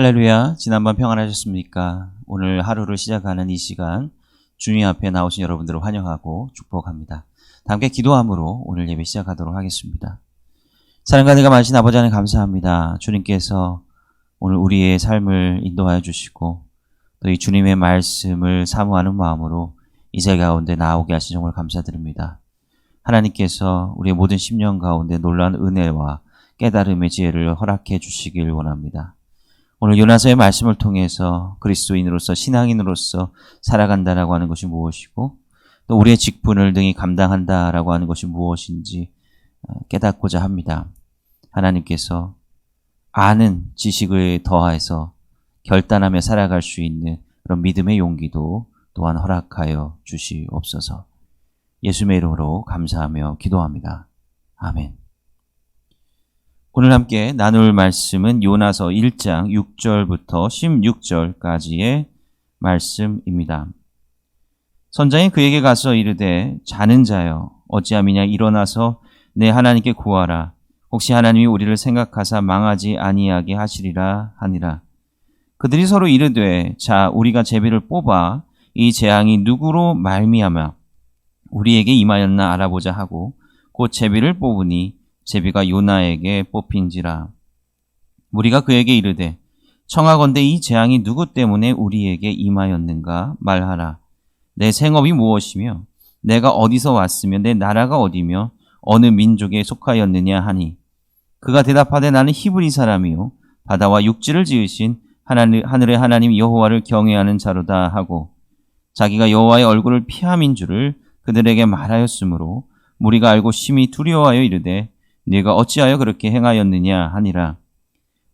할렐루야, 지난밤 평안하셨습니까? 오늘 하루를 시작하는 이 시간 주님 앞에 나오신 여러분들을 환영하고 축복합니다. 다 함께 기도함으로 오늘 예배 시작하도록 하겠습니다. 사랑과 내가 많으신 아버지 하나님 감사합니다. 주님께서 오늘 우리의 삶을 인도하여 주시고 또 이 주님의 말씀을 사모하는 마음으로 이 자리 가운데 나오게 하신 정말 감사드립니다. 하나님께서 우리의 모든 심령 가운데 놀라운 은혜와 깨달음의 지혜를 허락해 주시길 원합니다. 오늘 요나서의 말씀을 통해서 그리스도인으로서 신앙인으로서 살아간다라고 하는 것이 무엇이고 또 우리의 직분을 능히 감당한다라고 하는 것이 무엇인지 깨닫고자 합니다. 하나님께서 아는 지식을 더해서 결단하며 살아갈 수 있는 그런 믿음의 용기도 또한 허락하여 주시옵소서. 예수님의 이름으로 감사하며 기도합니다. 아멘. 오늘 함께 나눌 말씀은 요나서 1장 6절부터 16절까지의 말씀입니다. 선장이 그에게 가서 이르되 자는 자여 어찌함이냐 일어나서 내 하나님께 구하라. 혹시 하나님이 우리를 생각하사 망하지 아니하게 하시리라 하니라. 그들이 서로 이르되 자 우리가 제비를 뽑아 이 재앙이 누구로 말미암아 우리에게 임하였나 알아보자 하고 곧 제비를 뽑으니 제비가 요나에게 뽑힌지라. 우리가 그에게 이르되 청하건대 이 재앙이 누구 때문에 우리에게 임하였는가 말하라. 내 생업이 무엇이며 내가 어디서 왔으며 내 나라가 어디며 어느 민족에 속하였느냐 하니 그가 대답하되 나는 히브리 사람이요 바다와 육지를 지으신 하늘의 하나님 여호와를 경외하는 자로다 하고 자기가 여호와의 얼굴을 피함인 줄을 그들에게 말하였으므로 무리가 알고 심히 두려워하여 이르되 네가 어찌하여 그렇게 행하였느냐 하니라.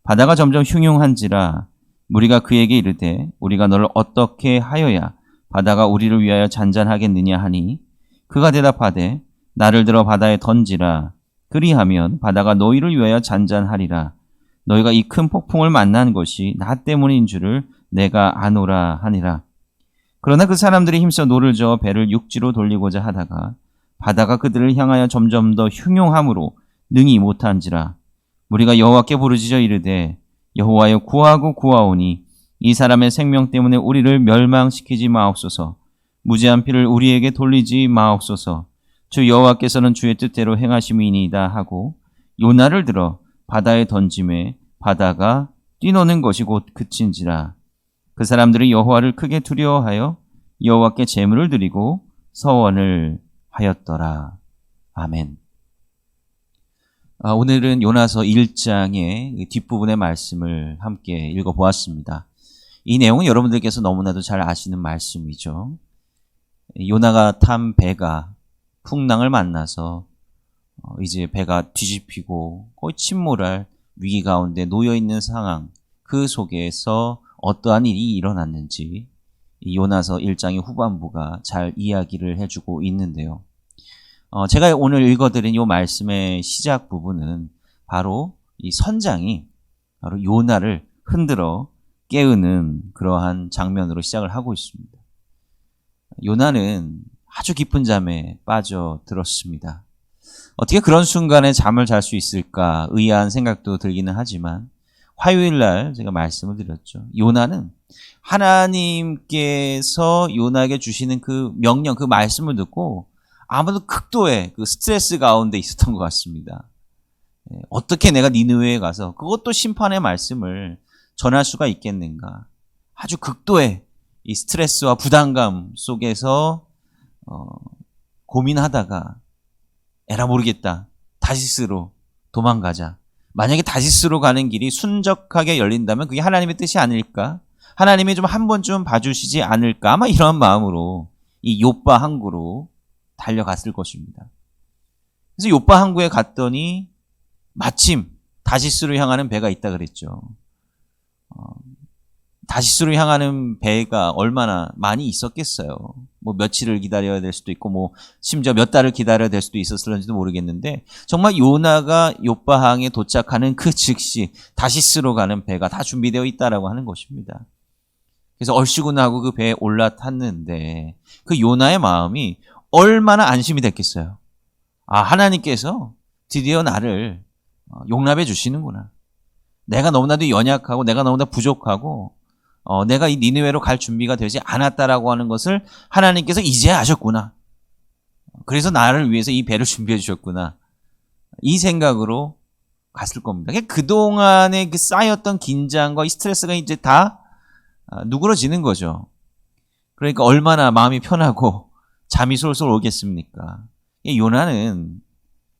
바다가 점점 흉흉한지라. 무리가 그에게 이르되 우리가 너를 어떻게 하여야 바다가 우리를 위하여 잔잔하겠느냐 하니 그가 대답하되 나를 들어 바다에 던지라. 그리하면 바다가 너희를 위하여 잔잔하리라. 너희가 이 큰 폭풍을 만난 것이 나 때문인 줄을 내가 아노라 하니라. 그러나 그 사람들이 힘써 노를 저어 배를 육지로 돌리고자 하다가 바다가 그들을 향하여 점점 더 흉흉함으로 능히 못한지라. 우리가 여호와께 부르짖어 이르되 여호와여 구하고 구하오니 이 사람의 생명 때문에 우리를 멸망시키지 마옵소서. 무죄한 피를 우리에게 돌리지 마옵소서. 주 여호와께서는 주의 뜻대로 행하심이니이다 하고 요나를 들어 바다에 던짐에 바다가 뛰노는 것이 곧 그친지라. 그 사람들이 여호와를 크게 두려워하여 여호와께 제물을 드리고 서원을 하였더라. 아멘. 오늘은 요나서 1장의 뒷부분의 말씀을 함께 읽어보았습니다. 이 내용은 여러분들께서 너무나도 잘 아시는 말씀이죠. 요나가 탄 배가 풍랑을 만나서 이제 배가 뒤집히고 거의 침몰할 위기 가운데 놓여있는 상황, 그 속에서 어떠한 일이 일어났는지 요나서 1장의 후반부가 잘 이야기를 해주고 있는데요. 제가 오늘 읽어드린 이 말씀의 시작 부분은 바로 이 선장이 바로 요나를 흔들어 깨우는 그러한 장면으로 시작을 하고 있습니다. 요나는 아주 깊은 잠에 빠져들었습니다. 어떻게 그런 순간에 잠을 잘 수 있을까 의아한 생각도 들기는 하지만 화요일 날 제가 말씀을 드렸죠. 요나는 하나님께서 요나에게 주시는 그 명령, 그 말씀을 듣고 아마도 극도의 그 스트레스 가운데 있었던 것 같습니다. 어떻게 내가 니느웨에 가서 그것도 심판의 말씀을 전할 수가 있겠는가. 아주 극도의 이 스트레스와 부담감 속에서 고민하다가 에라 모르겠다. 다시스로 도망가자. 만약에 다시스로 가는 길이 순적하게 열린다면 그게 하나님의 뜻이 아닐까? 하나님이 좀 한 번쯤 봐주시지 않을까? 아마 이런 마음으로 이 욥바 항구로 달려갔을 것입니다. 그래서 욥바 항구에 갔더니 마침 다시스로 향하는 배가 있다 그랬죠. 다시스로 향하는 배가 얼마나 많이 있었겠어요. 뭐 며칠을 기다려야 될 수도 있고 뭐 심지어 몇 달을 기다려야 될 수도 있었을런지도 모르겠는데 정말 요나가 욥바항에 도착하는 그 즉시 다시스로 가는 배가 다 준비되어 있다라고 하는 것입니다. 그래서 얼씨구나하고 그 배에 올라탔는데 그 요나의 마음이 얼마나 안심이 됐겠어요. 아, 하나님께서 드디어 나를 용납해 주시는구나. 내가 너무나도 연약하고 내가 너무나 부족하고 내가 이 니느웨로 갈 준비가 되지 않았다라고 하는 것을 하나님께서 이제 아셨구나. 그래서 나를 위해서 이 배를 준비해 주셨구나. 이 생각으로 갔을 겁니다. 그동안에 그 쌓였던 긴장과 이 스트레스가 이제 다 누그러지는 거죠. 그러니까 얼마나 마음이 편하고 잠이 솔솔 오겠습니까? 요나는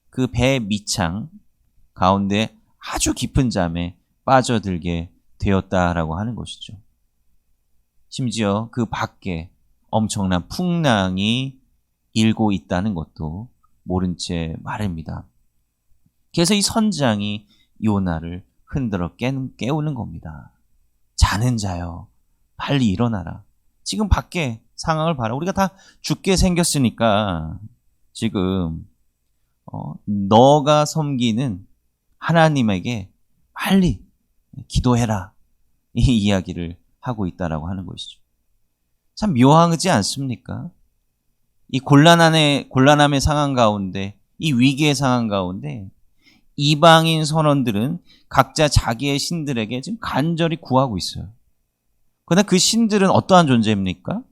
그 배 밑창 가운데 아주 깊은 잠에 빠져들게 되었다라고 하는 것이죠. 심지어 그 밖에 엄청난 풍랑이 일고 있다는 것도 모른 채 말입니다. 그래서 이 선장이 요나를 흔들어 깨우는 겁니다. 자는 자여, 빨리 일어나라. 지금 밖에 상황을 봐라. 우리가 다 죽게 생겼으니까 지금 너가 섬기는 하나님에게 빨리 기도해라. 이 이야기를 하고 있다라고 하는 것이죠. 참 묘하지 않습니까? 이 곤란함의 상황 가운데, 이 위기의 상황 가운데 이방인 선원들은 각자 자기의 신들에게 지금 간절히 구하고 있어요. 그러나 그 신들은 어떠한 존재입니까?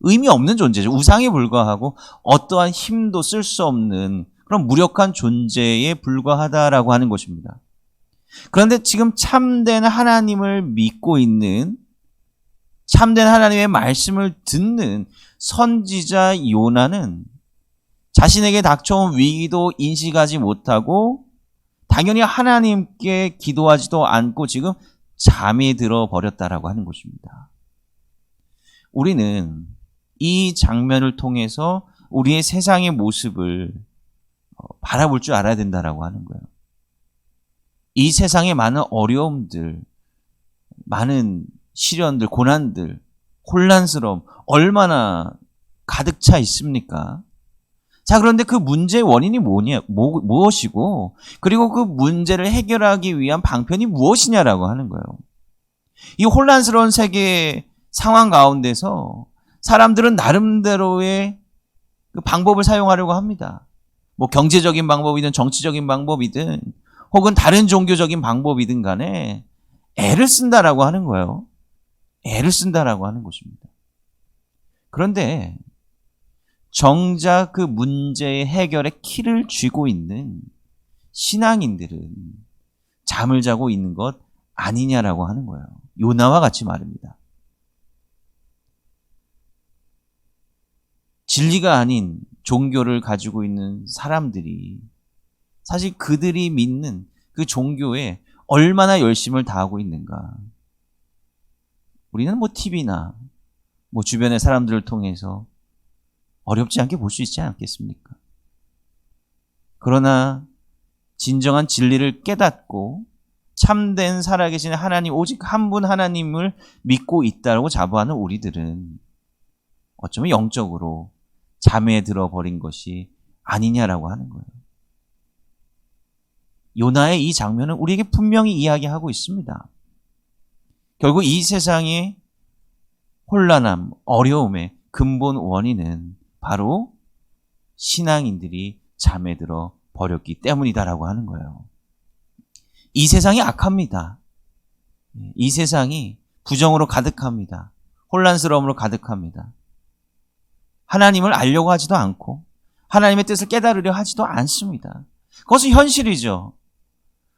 의미 없는 존재죠. 우상에 불과하고 어떠한 힘도 쓸 수 없는 그런 무력한 존재에 불과하다라고 하는 것입니다. 그런데 지금 참된 하나님을 믿고 있는, 참된 하나님의 말씀을 듣는 선지자 요나는 자신에게 닥쳐온 위기도 인식하지 못하고 당연히 하나님께 기도하지도 않고 지금 잠이 들어 버렸다라고 하는 것입니다. 우리는 이 장면을 통해서 우리의 세상의 모습을 바라볼 줄 알아야 된다라고 하는 거예요. 이 세상의 많은 어려움들, 많은 시련들, 고난들, 혼란스러움 얼마나 가득 차 있습니까? 자, 그런데 그 문제의 원인이 무엇이고, 그리고 그 문제를 해결하기 위한 방편이 무엇이냐라고 하는 거예요. 이 혼란스러운 세계의 상황 가운데서 사람들은 나름대로의 그 방법을 사용하려고 합니다. 뭐 경제적인 방법이든 정치적인 방법이든 혹은 다른 종교적인 방법이든 간에 애를 쓴다라고 하는 거예요. 애를 쓴다라고 하는 것입니다. 그런데 정작 그 문제의 해결의 키를 쥐고 있는 신앙인들은 잠을 자고 있는 것 아니냐라고 하는 거예요. 요나와 같이 말입니다. 진리가 아닌 종교를 가지고 있는 사람들이 사실 그들이 믿는 그 종교에 얼마나 열심을 다하고 있는가. 우리는 뭐 TV나 뭐 주변의 사람들을 통해서 어렵지 않게 볼 수 있지 않겠습니까? 그러나 진정한 진리를 깨닫고 참된 살아계신 하나님, 오직 한 분 하나님을 믿고 있다고 자부하는 우리들은 어쩌면 영적으로 잠에 들어버린 것이 아니냐라고 하는 거예요. 요나의 이 장면은 우리에게 분명히 이야기하고 있습니다. 결국 이 세상의 혼란함, 어려움의 근본 원인은 바로 신앙인들이 잠에 들어 버렸기 때문이다라고 하는 거예요. 이 세상이 악합니다. 이 세상이 부정으로 가득합니다. 혼란스러움으로 가득합니다. 하나님을 알려고 하지도 않고 하나님의 뜻을 깨달으려 하지도 않습니다. 그것은 현실이죠.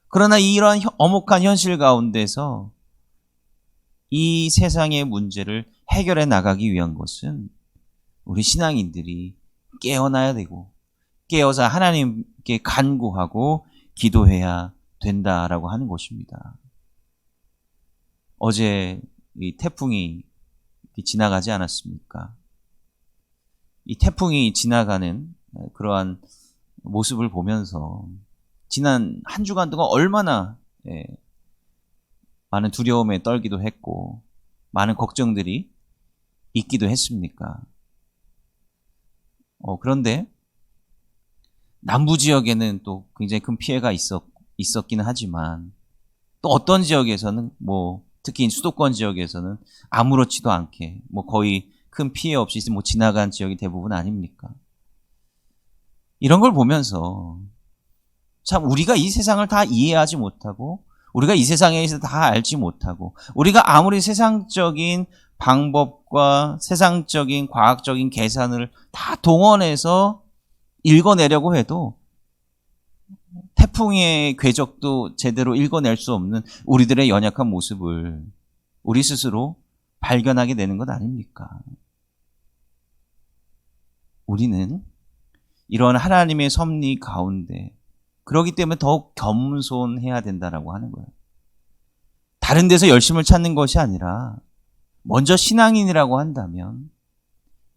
그러나 이러한 엄혹한 현실 가운데서 이 세상의 문제를 해결해 나가기 위한 것은 우리 신앙인들이 깨어나야 되고 깨어서 하나님께 간구하고 기도해야 된다라고 하는 것입니다. 어제 이 태풍이 지나가지 않았습니까? 이 태풍이 지나가는 그러한 모습을 보면서 지난 한 주간 동안 얼마나 많은 두려움에 떨기도 했고 많은 걱정들이 있기도 했습니까? 그런데 남부 지역에는 또 굉장히 큰 피해가 있었기는 하지만 또 어떤 지역에서는 뭐 특히 수도권 지역에서는 아무렇지도 않게 뭐 거의 큰 피해 없이 뭐 지나간 지역이 대부분 아닙니까? 이런 걸 보면서 참 우리가 이 세상을 다 이해하지 못하고 우리가 이 세상에서 다 알지 못하고 우리가 아무리 세상적인 방법과 세상적인 과학적인 계산을 다 동원해서 읽어내려고 해도 태풍의 궤적도 제대로 읽어낼 수 없는 우리들의 연약한 모습을 우리 스스로 발견하게 되는 것 아닙니까? 우리는 이러한 하나님의 섭리 가운데 그렇기 때문에 더욱 겸손해야 된다라고 하는 거예요. 다른 데서 열심을 찾는 것이 아니라 먼저 신앙인이라고 한다면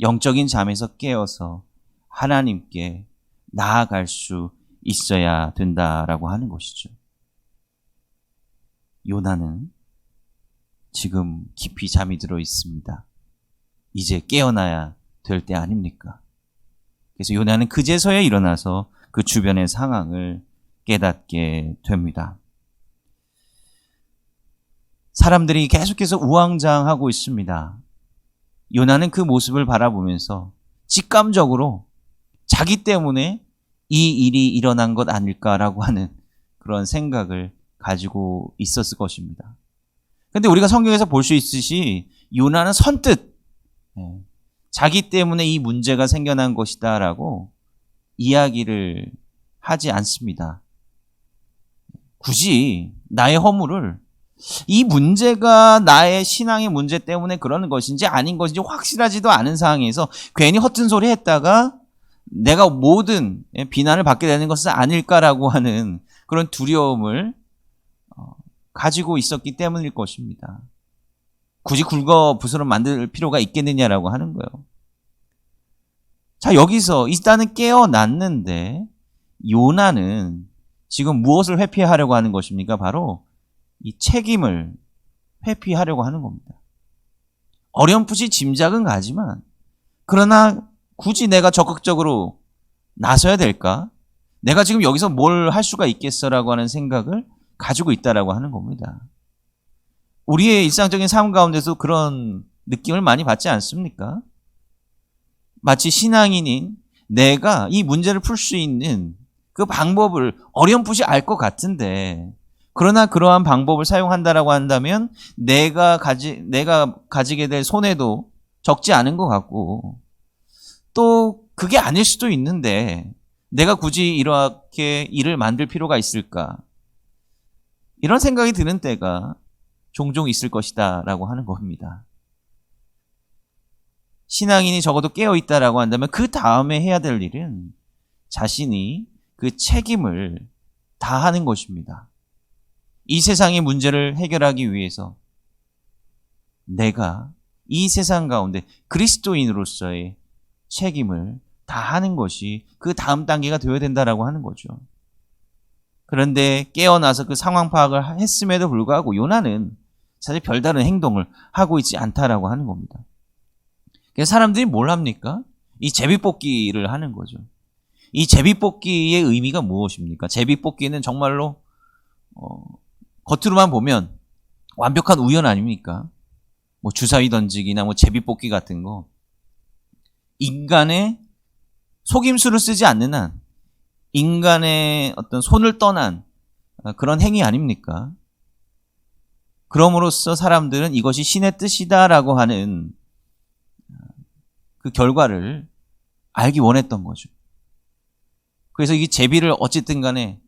영적인 잠에서 깨어서 하나님께 나아갈 수 있어야 된다라고 하는 것이죠. 요나는 지금 깊이 잠이 들어 있습니다. 이제 깨어나야 될 때 아닙니까? 그래서 요나는 그제서야 일어나서 그 주변의 상황을 깨닫게 됩니다. 사람들이 계속해서 우왕좌왕하고 있습니다. 요나는 그 모습을 바라보면서 직감적으로 자기 때문에 이 일이 일어난 것 아닐까라고 하는 그런 생각을 가지고 있었을 것입니다. 그런데 우리가 성경에서 볼 수 있듯이 요나는 선뜻 자기 때문에 이 문제가 생겨난 것이다라고 이야기를 하지 않습니다. 굳이 나의 허물을 이 문제가 나의 신앙의 문제 때문에 그러는 것인지 아닌 것인지 확실하지도 않은 상황에서 괜히 허튼 소리 했다가 내가 모든 비난을 받게 되는 것은 아닐까라고 하는 그런 두려움을 가지고 있었기 때문일 것입니다. 굳이 굵어 부스럼 만들 필요가 있겠느냐라고 하는 거예요. 자, 여기서 일단은 깨어났는데 요나는 지금 무엇을 회피하려고 하는 것입니까? 바로 이 책임을 회피하려고 하는 겁니다. 어렴풋이 짐작은 가지만 그러나 굳이 내가 적극적으로 나서야 될까? 내가 지금 여기서 뭘 할 수가 있겠어라고 하는 생각을 가지고 있다라고 하는 겁니다. 우리의 일상적인 삶 가운데서 그런 느낌을 많이 받지 않습니까? 마치 신앙인인 내가 이 문제를 풀 수 있는 그 방법을 어렴풋이 알 것 같은데 그러나 그러한 방법을 사용한다라고 한다면 내가 가지게 될 손해도 적지 않은 것 같고 또 그게 아닐 수도 있는데 내가 굳이 이렇게 일을 만들 필요가 있을까? 이런 생각이 드는 때가 종종 있을 것이다 라고 하는 겁니다. 신앙인이 적어도 깨어있다라고 한다면 그 다음에 해야 될 일은 자신이 그 책임을 다하는 것입니다. 이 세상의 문제를 해결하기 위해서 내가 이 세상 가운데 그리스도인으로서의 책임을 다하는 것이 그 다음 단계가 되어야 된다라고 하는 거죠. 그런데 깨어나서 그 상황 파악을 했음에도 불구하고 요나는 사실 별다른 행동을 하고 있지 않다라고 하는 겁니다. 그래서 사람들이 뭘 합니까? 이 제비뽑기를 하는 거죠. 이 제비뽑기의 의미가 무엇입니까? 제비뽑기는 정말로 겉으로만 보면 완벽한 우연 아닙니까? 뭐 주사위 던지기나 뭐 제비뽑기 같은 거 인간의 속임수를 쓰지 않는 한 인간의 어떤 손을 떠난 그런 행위 아닙니까? 그럼으로써 사람들은 이것이 신의 뜻이다라고 하는 그 결과를 알기 원했던 거죠. 그래서 이 제비를 어쨌든 간에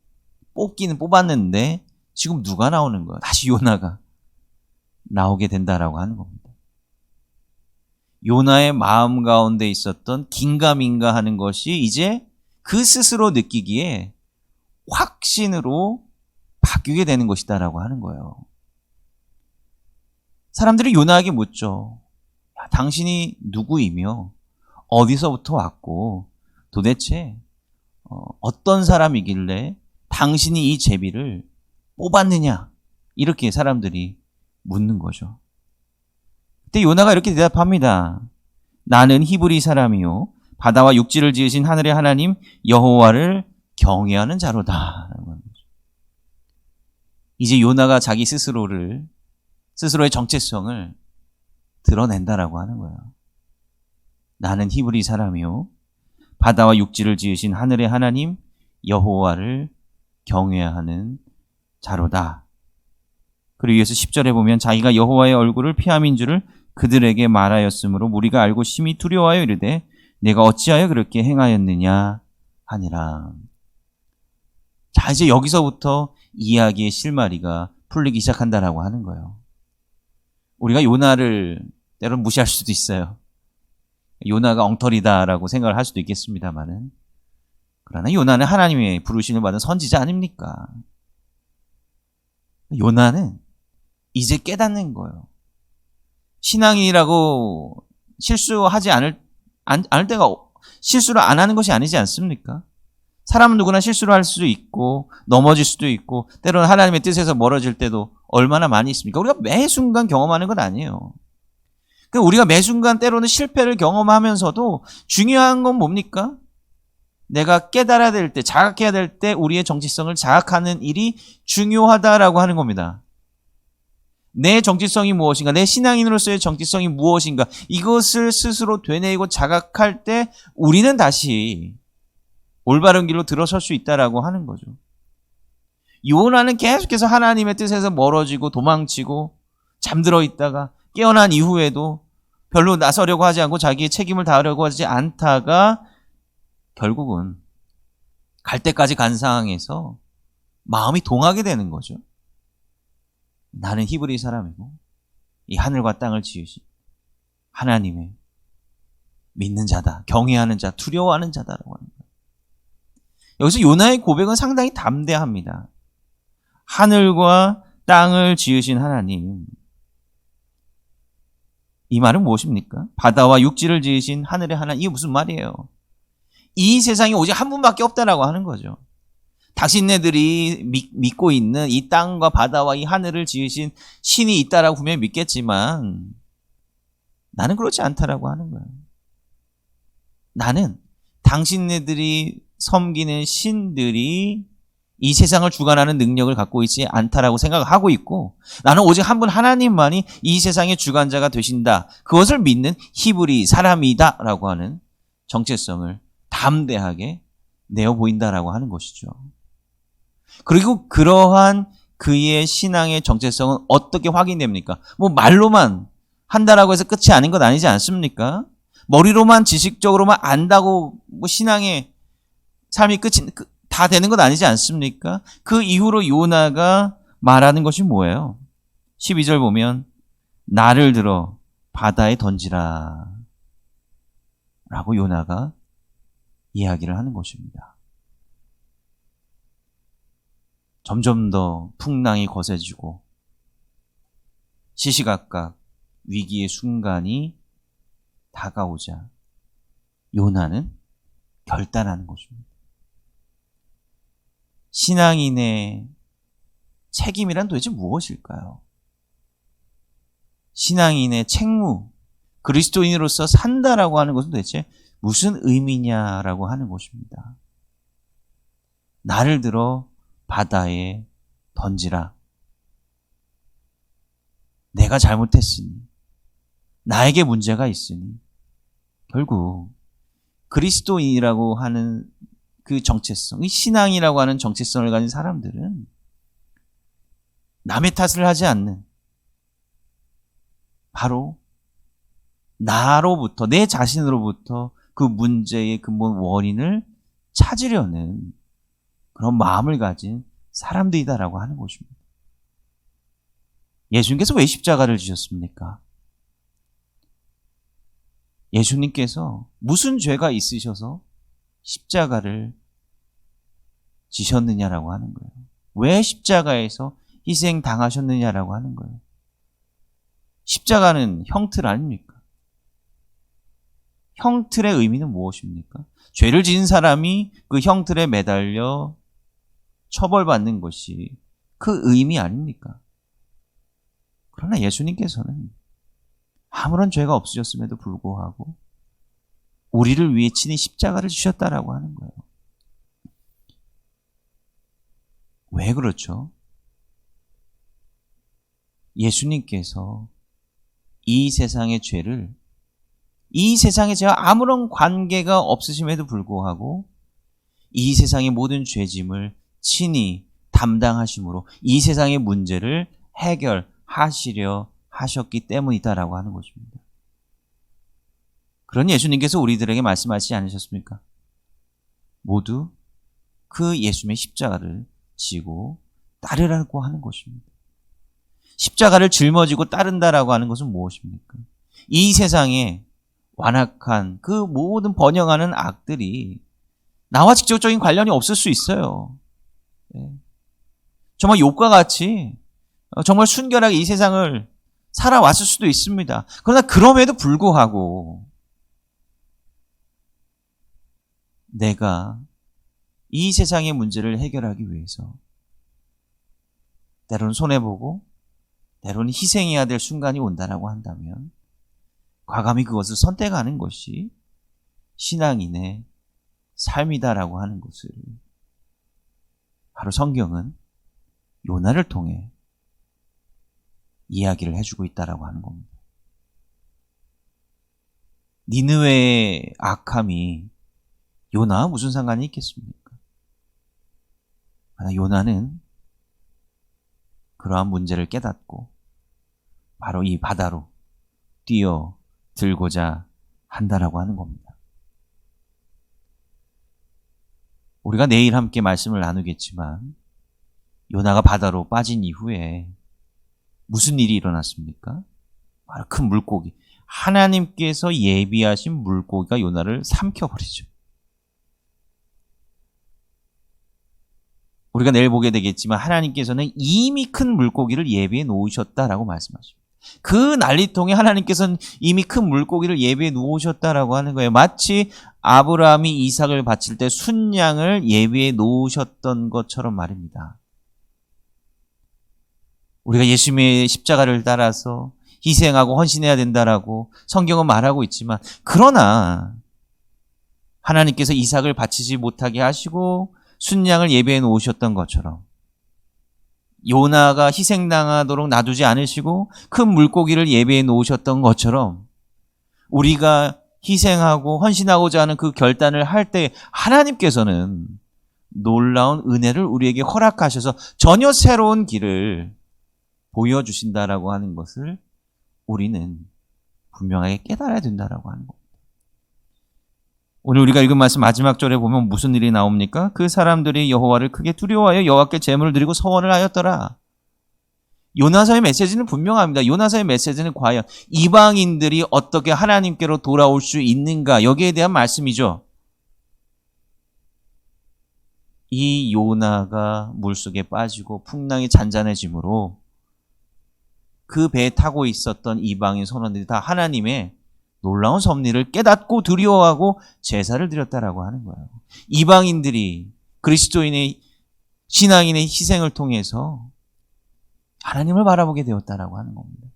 뽑기는 뽑았는데 지금 누가 나오는 거야? 다시 요나가 나오게 된다라고 하는 겁니다. 요나의 마음 가운데 있었던 긴가민가 하는 것이 이제 그 스스로 느끼기에 확신으로 바뀌게 되는 것이다라고 하는 거예요. 사람들이 요나에게 묻죠. 야, 당신이 누구이며 어디서부터 왔고 도대체 어떤 사람이길래 당신이 이 제비를 뽑았느냐? 이렇게 사람들이 묻는 거죠. 그때 요나가 이렇게 대답합니다. 나는 히브리 사람이요 바다와 육지를 지으신 하늘의 하나님 여호와를 경외하는 자로다. 이제 요나가 자기 스스로의 정체성을 드러낸다라고 하는 거예요. 나는 히브리 사람이요 바다와 육지를 지으신 하늘의 하나님 여호와를 경외하는 자로다. 그리고 이어서 10절에 보면 자기가 여호와의 얼굴을 피함인 줄을 그들에게 말하였으므로 무리가 알고 심히 두려워하여 이르되 내가 어찌하여 그렇게 행하였느냐 하니라. 자, 이제 여기서부터 이야기의 실마리가 풀리기 시작한다라고 하는 거예요. 우리가 요나를 때로는 무시할 수도 있어요. 요나가 엉터리다라고 생각을 할 수도 있겠습니다만은, 그러나 요나는 하나님의 부르심을 받은 선지자 아닙니까? 요나는 이제 깨닫는 거예요. 신앙이라고 실수하지 않을 때가, 실수를 안 하는 것이 아니지 않습니까? 사람은 누구나 실수를 할 수도 있고 넘어질 수도 있고 때로는 하나님의 뜻에서 멀어질 때도 얼마나 많이 있습니까? 우리가 매 순간 경험하는 건 아니에요. 우리가 매 순간 때로는 실패를 경험하면서도 중요한 건 뭡니까? 내가 깨달아야 될 때, 자각해야 될 때 우리의 정체성을 자각하는 일이 중요하다라고 하는 겁니다. 내 정체성이 무엇인가, 내 신앙인으로서의 정체성이 무엇인가, 이것을 스스로 되뇌이고 자각할 때 우리는 다시 올바른 길로 들어설 수 있다라고 하는 거죠. 요나는 계속해서 하나님의 뜻에서 멀어지고 도망치고 잠들어 있다가 깨어난 이후에도 별로 나서려고 하지 않고 자기의 책임을 다하려고 하지 않다가 결국은 갈 때까지 간 상황에서 마음이 동하게 되는 거죠. 나는 히브리 사람이고 이 하늘과 땅을 지으신 하나님의 믿는 자다, 경외하는 자, 두려워하는 자다라고 합니다. 여기서 요나의 고백은 상당히 담대합니다. 하늘과 땅을 지으신 하나님. 이 말은 무엇입니까? 바다와 육지를 지으신 하늘의 하나님. 이게 무슨 말이에요? 이 세상에 오직 한 분밖에 없다라고 하는 거죠. 당신네들이 믿고 있는 이 땅과 바다와 이 하늘을 지으신 신이 있다라고 분명히 믿겠지만 나는 그렇지 않다라고 하는 거예요. 나는 당신네들이 섬기는 신들이 이 세상을 주관하는 능력을 갖고 있지 않다라고 생각을 하고 있고, 나는 오직 한 분 하나님만이 이 세상의 주관자가 되신다, 그것을 믿는 히브리 사람이다 라고 하는 정체성을 담대하게 내어 보인다라고 하는 것이죠. 그리고 그러한 그의 신앙의 정체성은 어떻게 확인됩니까? 뭐 말로만 한다라고 해서 끝이 아닌 것 아니지 않습니까? 머리로만 지식적으로만 안다고 뭐 신앙의 삶이 끝이 다 되는 것 아니지 않습니까? 그 이후로 요나가 말하는 것이 뭐예요? 12절 보면 나를 들어 바다에 던지라 라고 요나가 이야기를 하는 것입니다. 점점 더 풍랑이 거세지고 시시각각 위기의 순간이 다가오자 요나는 결단하는 것입니다. 신앙인의 책임이란 도대체 무엇일까요? 신앙인의 책무, 그리스도인으로서 산다라고 하는 것은 도대체 무슨 의미냐라고 하는 것입니다. 나를 들어 바다에 던지라. 내가 잘못했으니, 나에게 문제가 있으니, 결국 그리스도인이라고 하는 그 정체성, 이 신앙이라고 하는 정체성을 가진 사람들은 남의 탓을 하지 않는, 바로 나로부터, 내 자신으로부터 그 문제의 근본 원인을 찾으려는 그런 마음을 가진 사람들이다라고 하는 것입니다. 예수님께서 왜 십자가를 지셨습니까? 예수님께서 무슨 죄가 있으셔서 십자가를 지셨느냐라고 하는 거예요. 왜 십자가에서 희생당하셨느냐라고 하는 거예요. 십자가는 형틀 아닙니까? 형틀의 의미는 무엇입니까? 죄를 지은 사람이 그 형틀에 매달려 처벌받는 것이 그 의미 아닙니까? 그러나 예수님께서는 아무런 죄가 없으셨음에도 불구하고 우리를 위해 친히 십자가를 주셨다라고 하는 거예요. 왜 그렇죠? 예수님께서 이 세상의 죄를, 이 세상에 제가 아무런 관계가 없으심에도 불구하고 이 세상의 모든 죄짐을 친히 담당하심으로 이 세상의 문제를 해결하시려 하셨기 때문이다라고 하는 것입니다. 그런 예수님께서 우리들에게 말씀하시지 않으셨습니까? 모두 그 예수님의 십자가를 지고 따르라고 하는 것입니다. 십자가를 짊어지고 따른다라고 하는 것은 무엇입니까? 이 세상에 완악한 그 모든 번영하는 악들이 나와 직접적인 관련이 없을 수 있어요. 정말 욥과 같이 정말 순결하게 이 세상을 살아왔을 수도 있습니다. 그러나 그럼에도 불구하고 내가 이 세상의 문제를 해결하기 위해서 때로는 손해보고 때로는 희생해야 될 순간이 온다라고 한다면 과감히 그것을 선택하는 것이 신앙인의 삶이다라고 하는 것을 바로 성경은 요나를 통해 이야기를 해주고 있다라고 하는 겁니다. 니느웨의 악함이 요나와 무슨 상관이 있겠습니까? 요나는 그러한 문제를 깨닫고 바로 이 바다로 뛰어들고자 한다라고 하는 겁니다. 우리가 내일 함께 말씀을 나누겠지만 요나가 바다로 빠진 이후에 무슨 일이 일어났습니까? 바로 큰 물고기, 하나님께서 예비하신 물고기가 요나를 삼켜버리죠. 우리가 내일 보게 되겠지만 하나님께서는 이미 큰 물고기를 예비해 놓으셨다라고 말씀하십니다. 그 난리통에 하나님께서는 이미 큰 물고기를 예비해 놓으셨다라고 하는 거예요. 마치 아브라함이 이삭을 바칠 때 순양을 예비해 놓으셨던 것처럼 말입니다. 우리가 예수님의 십자가를 따라서 희생하고 헌신해야 된다라고 성경은 말하고 있지만, 그러나 하나님께서 이삭을 바치지 못하게 하시고 순양을 예비해 놓으셨던 것처럼 요나가 희생당하도록 놔두지 않으시고 큰 물고기를 예비해 놓으셨던 것처럼 우리가 희생하고 헌신하고자 하는 그 결단을 할 때 하나님께서는 놀라운 은혜를 우리에게 허락하셔서 전혀 새로운 길을 보여주신다라고 하는 것을 우리는 분명하게 깨달아야 된다라고 하는 겁니다. 오늘 우리가 읽은 말씀 마지막 절에 보면 무슨 일이 나옵니까? 그 사람들이 여호와를 크게 두려워하여 여호와께 제물을 드리고 서원을 하였더라. 요나서의 메시지는 분명합니다. 요나서의 메시지는 과연 이방인들이 어떻게 하나님께로 돌아올 수 있는가, 여기에 대한 말씀이죠. 이 요나가 물속에 빠지고 풍랑이 잔잔해지므로 그 배에 타고 있었던 이방인 선원들이 다 하나님의 놀라운 섭리를 깨닫고 두려워하고 제사를 드렸다라고 하는 거예요. 이방인들이 그리스도인의 신앙인의 희생을 통해서 하나님을 바라보게 되었다라고 하는 겁니다.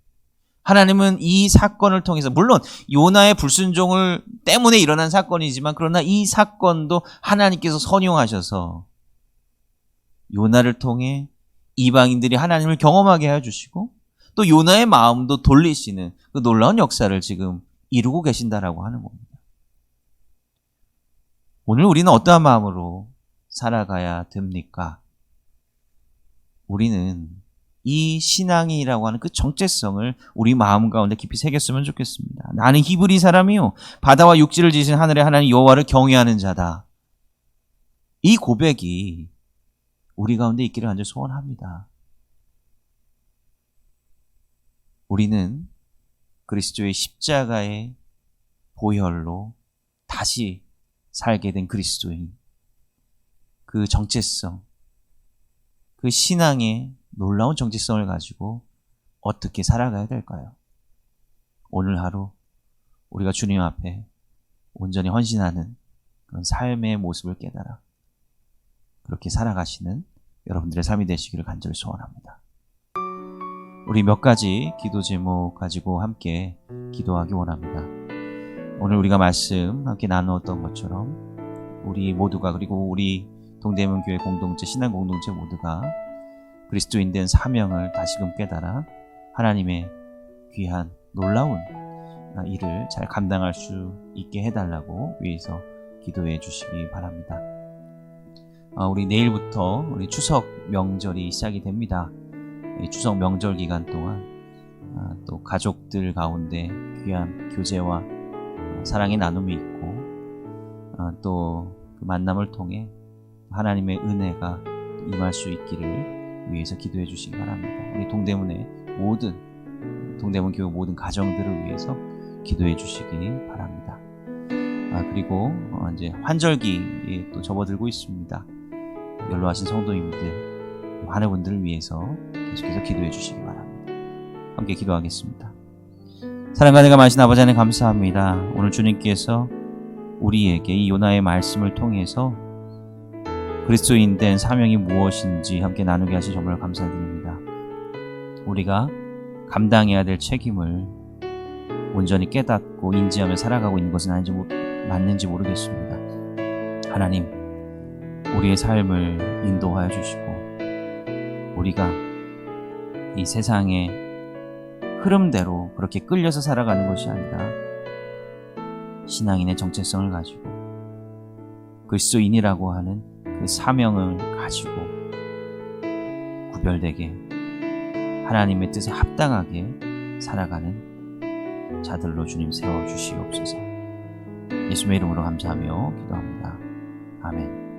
하나님은 이 사건을 통해서, 물론 요나의 불순종을 때문에 일어난 사건이지만, 그러나 이 사건도 하나님께서 선용하셔서 요나를 통해 이방인들이 하나님을 경험하게 해주시고 또 요나의 마음도 돌리시는 그 놀라운 역사를 지금 이루고 계신다라고 하는 겁니다. 오늘 우리는 어떠한 마음으로 살아가야 됩니까? 우리는 이 신앙이라고 하는 그 정체성을 우리 마음 가운데 깊이 새겼으면 좋겠습니다. 나는 히브리 사람이요 바다와 육지를 지으신 하늘의 하나님 여호와를 경외하는 자다. 이 고백이 우리 가운데 있기를 간절히 소원합니다. 우리는 그리스도의 십자가의 보혈로 다시 살게 된 그리스도인, 그 정체성, 그 신앙의 놀라운 정체성을 가지고 어떻게 살아가야 될까요? 오늘 하루 우리가 주님 앞에 온전히 헌신하는 그런 삶의 모습을 깨달아 그렇게 살아가시는 여러분들의 삶이 되시기를 간절히 소원합니다. 우리 몇 가지 기도 제목 가지고 함께 기도하기 원합니다. 오늘 우리가 말씀 함께 나누었던 것처럼 우리 모두가, 그리고 우리 동대문 교회 공동체, 신앙 공동체 모두가 그리스도인 된 사명을 다시금 깨달아 하나님의 귀한 놀라운 일을 잘 감당할 수 있게 해달라고 위해서 기도해 주시기 바랍니다. 우리 내일부터 우리 추석 명절이 시작이 됩니다. 이 추석 명절 기간 동안 또 가족들 가운데 귀한 교제와 사랑의 나눔이 있고 또 그 만남을 통해 하나님의 은혜가 임할 수 있기를 위해서 기도해 주시기 바랍니다. 우리 동대문 교회 모든 가정들을 위해서 기도해 주시기 바랍니다. 그리고 이제 환절기에 또 접어들고 있습니다. 연로하신 성도님들, 많은 분들을 위해서 계속해서 기도해 주시기 바랍니다. 함께 기도하겠습니다. 사랑과 내가 많으신 아버지 하나님 감사합니다. 오늘 주님께서 우리에게 이 요나의 말씀을 통해서 그리스도인 된 사명이 무엇인지 함께 나누게 하시 정말 감사드립니다. 우리가 감당해야 될 책임을 온전히 깨닫고 인지하며 살아가고 있는 것은 맞는지 모르겠습니다. 하나님, 우리의 삶을 인도하여 주시고 우리가 이 세상의 흐름대로 그렇게 끌려서 살아가는 것이 아니라 신앙인의 정체성을 가지고 그리스도인이라고 하는 그 사명을 가지고 구별되게 하나님의 뜻에 합당하게 살아가는 자들로 주님 세워주시옵소서. 예수님의 이름으로 감사하며 기도합니다. 아멘.